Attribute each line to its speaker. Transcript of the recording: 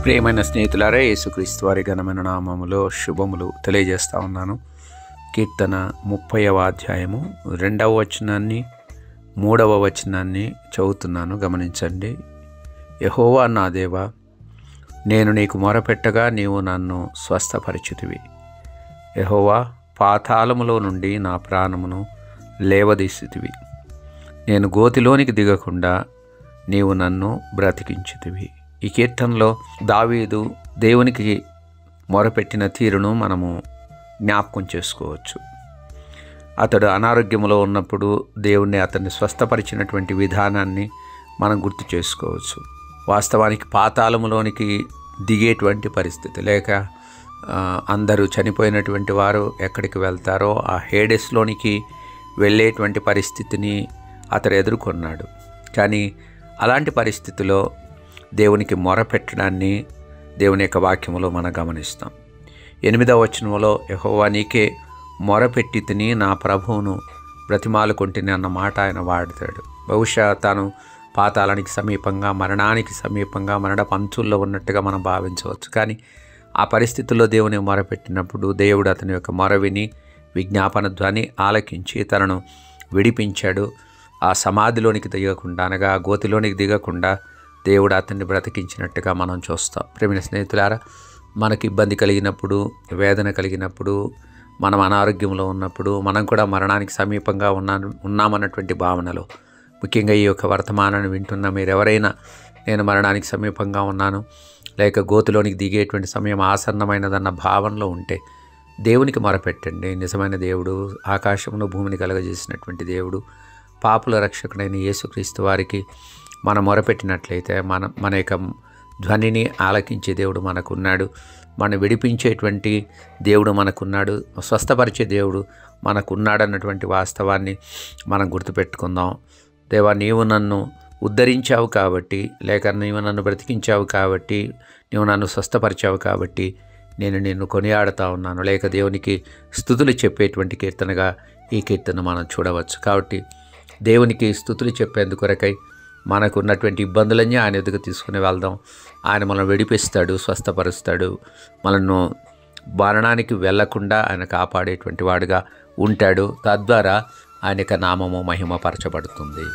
Speaker 1: ప్రియమైన స్నేహితులారా, యేసుక్రీస్తు వారి ఘనమైన నామములో శుభములు తెలియజేస్తా ఉన్నాను. కీర్తన 30వ అధ్యాయము 2వ వచనాన్ని 3వ వచనాన్ని చదువుతున్నాను, గమనించండి. యెహోవా నా దేవా, నేను నీకు మొరపెట్టగా నీవు నన్ను స్వస్థపరిచితివి. యెహోవా, పాతాళములో నుండి నా ప్రాణమును లేవదీసితివి. నేను గోతిలోనికి దిగకుండా నీవు నన్ను బ్రతికించితివి. ఈ కీర్తనలో దావీదు దేవునికి మొరపెట్టిన తీరును మనము జ్ఞాపకం చేసుకోవచ్చు. అతడు అనారోగ్యంలో ఉన్నప్పుడు దేవుణ్ణి అతన్ని స్వస్థపరిచినటువంటి విధానాన్ని మనం గుర్తు చేసుకోవచ్చు. వాస్తవానికి పాతాళములోనికి దిగేటువంటి పరిస్థితి లేక అందరూ చనిపోయినటువంటి వారు ఎక్కడికి వెళ్తారో ఆ హేడెస్లోనికి వెళ్ళేటువంటి పరిస్థితిని అతడు ఎదుర్కొన్నాడు. కానీ అలాంటి పరిస్థితిలో దేవునికి మొరపెట్టడాన్ని దేవుని యొక్క వాక్యములో మనం గమనిస్తాం. 8వ వచనంలో యెహోవా నీకే మొరపెట్టి తిని నా ప్రభువును బ్రతిమాలుకొంటిని అన్న మాట ఆయన వాడతాడు. బహుశా తాను పాతాళానికి సమీపంగా, మరణానికి సమీపంగా, మరణ పంచుల్లో ఉన్నట్టుగా మనం భావించవచ్చు. కానీ ఆ పరిస్థితుల్లో దేవుని మొరపెట్టినప్పుడు దేవుడు అతని యొక్క మొర విని విజ్ఞాపన ధ్వని ఆలకించి తనను విడిపించాడు. ఆ సమాధిలోనికి దిగకుండా, అనగా గోతిలోనికి దిగకుండా దేవుడు అతన్ని బ్రతికించినట్టుగా మనం చూస్తాం. ప్రియమైన స్నేహితులారా, మనకి ఇబ్బంది కలిగినప్పుడు, వేదన కలిగినప్పుడు, మనం అనారోగ్యంలో ఉన్నప్పుడు, మనం కూడా మరణానికి సమీపంగా ఉన్నామన్నటువంటి భావనలో, ముఖ్యంగా ఈ యొక్క వర్తమానాన్ని వింటున్న మీరెవరైనా నేను మరణానికి సమీపంగా ఉన్నాను, లేక గోతిలోనికి దిగేటువంటి సమయం ఆసన్నమైనదన్న భావనలో ఉంటే దేవునికి మొరపెట్టండి. నిజమైన దేవుడు, ఆకాశమును భూమిని కలుగజేసినటువంటి దేవుడు, పాపుల రక్షకుడైన యేసుక్రీస్తు వారికి మనం మొరపెట్టినట్లయితే మన యొక్క ధ్వనిని ఆలకించే దేవుడు మనకున్నాడు. మనం విడిపించేటువంటి దేవుడు మనకున్నాడు. స్వస్థపరిచే దేవుడు మనకున్నాడన్నటువంటి వాస్తవాన్ని మనం గుర్తుపెట్టుకుందాం. దేవా, నీవు నన్ను ఉద్ధరించావు కాబట్టి, లేక నీవు నన్ను బ్రతికించావు కాబట్టి, నీవు నన్ను స్వస్థపరిచావు కాబట్టి నేను నిన్ను కొనియాడుతూ ఉన్నాను. లేక దేవునికి స్తుతులు చెప్పేటువంటి కీర్తనగా ఈ కీర్తన మనం చూడవచ్చు. కాబట్టి దేవునికి స్తుతులు చెప్పేందుకొరకై మనకు ఉన్నటువంటి ఇబ్బందులన్నీ ఆయన ఎదుగు తీసుకుని వెళ్దాం. ఆయన మనల్ని విడిపిస్తాడు, స్వస్థపరుస్తాడు. మనను మరణానికి వెళ్లకుండా ఆయన కాపాడేటువంటి వాడుగా ఉంటాడు. తద్వారా ఆయన యొక్క నామము మహిమపరచబడుతుంది.